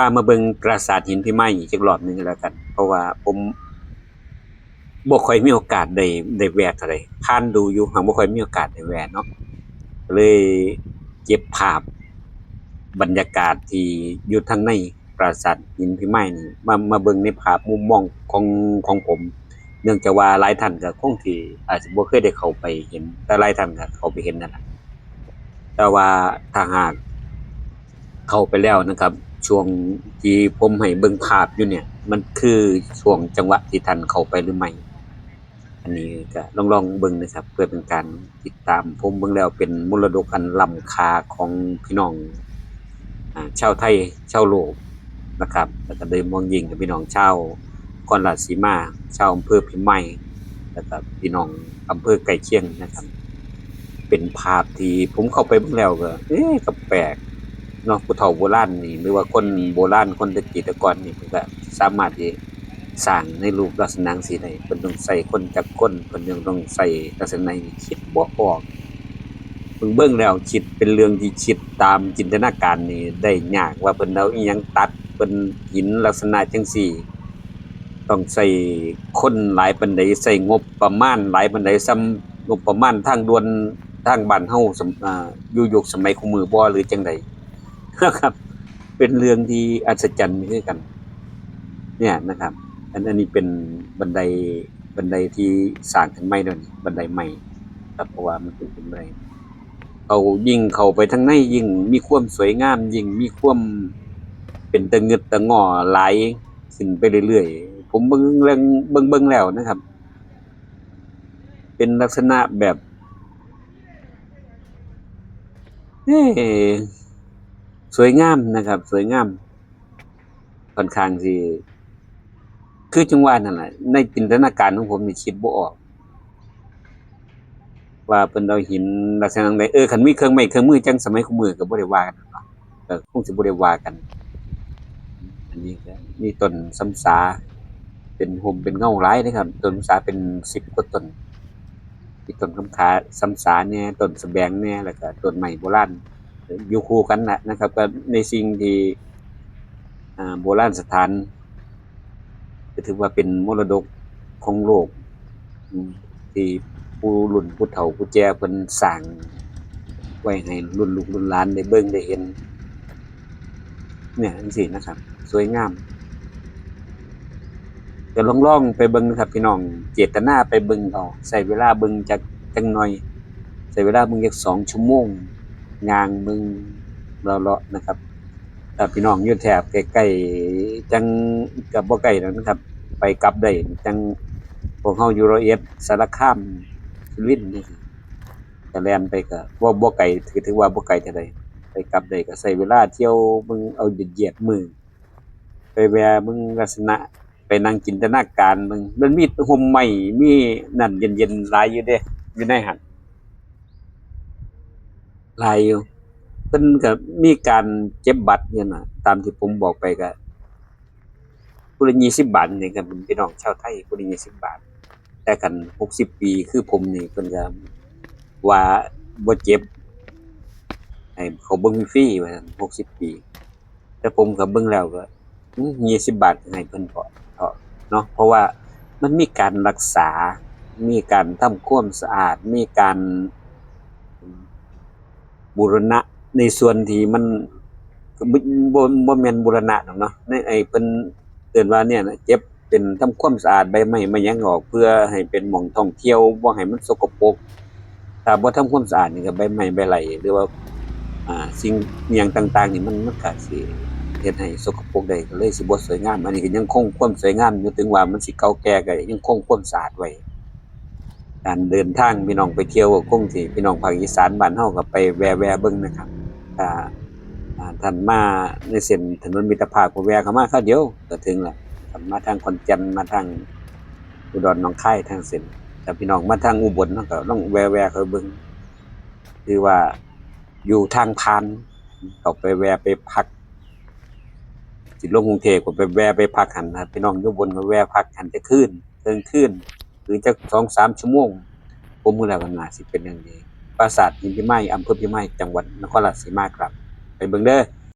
ามาเบิ่งปราสาทหินพิมายอีกจักรอบหนึงก็แล้วกันเพราะว่าผมบ่ค่อยมีโอกาสได้แวะเท่าใดผ่านดูอยู่หั้งบ่ค่อยมีโอกาสได้แวะเนาะก็เลยเก็บภาพบรรยากาศที่อยู่ทางในปราสาทหินพิมายนี่มาเบิ่งในภาพมุมมองของผมเนื่องจากว่าหลายท่านก็คงสิอาจสิบ่เคยได้เข้าไปเห็นแต่หลายท่านก็เข้าไปเห็นนั่นล่ะแต่ว่าถ้าหาก เข้าไปแล้วนะครับช่วงที่ผมให้เบิ่งภาพอยู่เนี่ยมันคือช่วงจังหวะที่ท่านเข้าไปหรือไม่อันนี้ก็ลองเบิ่งนะครับเพื่อเป็นการติดตามผมเบิ่งแล้วเป็นมรดกอันล้ำค่าของพี่น้องชาวไทยชาวโลกนะครับแล้วก็โดยมองยิ่งกับพี่น้องชาวนครราชสีมาชาวอำเภอพิมายแล้วก็พี่น้องอำเภอใกล้เคียงนะครับเป็นภาพที่ผมเข้าไปเบิ่งแล้วก็ก็แปลก เนาะผู้เฒ่าโบราณนี่หรือว่าคนโบราณคนแต่ก่อนนี่เพิ่นก็สามารถที่สร้างในรูปลักษณะจั่งซี้ได้เพิ่นต้องใช้คนจักคนเพิ่นยังต้องใช้ลักษณะนี้คิดบ่ออกเบิ่งแล้วคิดเป็นเรื่องที่คิดตามจินตนาการนี่ได้ยากว่าเพิ่นเอาอิหยังตัดเพิ่นหินลักษณะจั่งซี้ต้องใช้คนหลายปานใดใช้งบประมาณหลายปานใดส่ำงบประมาณทางด่วนทางบ้านเฮาอยู่ยุคสมัยคุมื้อบ่หรือจั่งใด นะครับเป็นเรื่องที่อัศจรรย์คือกัน เนี่ยนะครับอันนี้เป็นบันไดบันไดที่สร้างขึ้นใหม่แล้วนี่บันไดใหม่ครับเพราะว่ามันเป็นบันไดเอายิ่งเข้าไปทางในยิ่งมีความสวยงามยิ่งมีความเป็นตะงึดตะง้อหลายขึ้นไปเรื่อยๆผมเบิ่งแล้วนะครับเป็นลักษณะแบบเอ๊สวยงามนะครับสวยงามค่อนข้างสิ คือจังว่านั่นแหละในจินตนาการของผมนี่คิดบ่ออกว่าเพิ่นเอาหินลักษณะใดคันมีเครื่องไม้เครื่องมือจังสมัยคุมื้อก็บ่ได้ว่ากันเนาะก็คงสิบ่ได้ว่ากันอันนี้ก็มีต้นสำสาเป็นร่มเป็นเงาหลายเดะครับต้นสำสาเป็น10กว่าต้นมีต้นคำขาสำสาแหน่ต้นสะแบงแหน่แล้วก็ต้นไม้โบราณอยู่คู่กันน่ะนะครับก็ในสิ่งที่โบราณสถานก็ถือว่าเป็นมรดกของโลกอืมที่ผู้รุ่นผู้เฒ่าผู้แก่เพิ่นสร้างไว้ให้รุ่นลูกรุ่นหลานได้เบิ่งได้เห็นเนี่ยจั่งซี้นะครับสวยงามก็ลองไปเบิ่งนะครับพี่น้องเจตนาไปเบิ่งเอาใช้เวลาเบิ่งจักหน่อยใช้เวลาเบิ่งจัก2ชั่วโมงย่างเบิ่งเลาะๆนะครับถ้าพี่น้องอยู่แถบใกล้ๆจังก็บ่ไกลดอกนะครับไปกลับได้จังพวกเฮาอยู่ร้อยเอ็ดสารคามสุรินทร์จังซี้ ก็แล่นไปก็บ่ไกลถือว่าบ่ไกลเท่าใดไปกลับได้ก็ใช้เวลาเที่ยวเบิ่งเอาเหยียดๆมื้อไปแวะเบิ่งลักษณะไปนั่งจินตนาการเบิ่งมันมีร่มไม้มีนั่นเย็นๆหลายอยู่เดะอยู่ในหั้นหลายอยู่เพิ่นก็มีการเก็บบัตรอยู่น่ะตามที่ผมบอกไปก็ผู้ละ20บบาทนี่ก็เป็นพี่น้องชาวไทยผู้ละ20บบาทแต่คัน60ปีคือผมนี่เพิ่นก็ว่าบ่เจ็บ ให้เขาเบิ่งฟรีว่าซั่น60ปีแต่ผมก็เบิ่งแล้วก็20บบาทก็ให้เพิ่นเถาะเนาะเพราะว่ามันมีการรักษามีการทำความสะอาดมีการบูรณะในส่วนที่มันก็บ่แม่นบูรณะดอกเนาะในไอ้เพิ่นเอิ้นว่าเนี่ยน่ะเก็บเป็นทำความสะอาดใบไม้มาหยังออกเพื่อให้เป็นหม้องท่องเที่ยวบ่ให้มันสกปรกถ้าบ่ทำความสะอาดนี่ก็ใบไม้ใบไร่หรือว่า สิ่งอิหยังต่างๆนี่มันก็สิเฮ็ดให้สกปรกได้ก็เลยสิบ่สวยงามอันนี้ก็ยังคงความสวยงามอยู่ถึงว่ามันสิเก่าแก่ก็ยังคงความสะอาดไว้การเดินทางพี่น้องไปเที่ยวก็คงสิพี่น้องภาคอีสานบ้านเฮาก็ไปแวะๆเบิ่งนะครับถ้าท่านมาในเส้นถนนมิตรภาพก็แวะเข้ามาคราวเดียวก็ถึงแล้วถ้ามาทางขอนแก่นมาทางอุดรหนองคายทางเส้นถ้าพี่น้องมาทางอุบลเนาะก็ลองแวะๆเข้าเบิ่งถือว่า อยู่ทางผ่านเขาไปแวะไปพักสิลงกรุงเทพก็ไปแวะไปพักหั้นนะครับพี่น้องอยู่อุบลก็แวะพักหั้นจักคืนเทิงคืนหรือจัก2-3ชั่วโมงผมว่าแล้วก็น่าสิเป็นอย่างดีปราสาทหินพิมายอำเภอพิมายจังหวัดนครราชสีมาครับไปเบิ่งเด้อ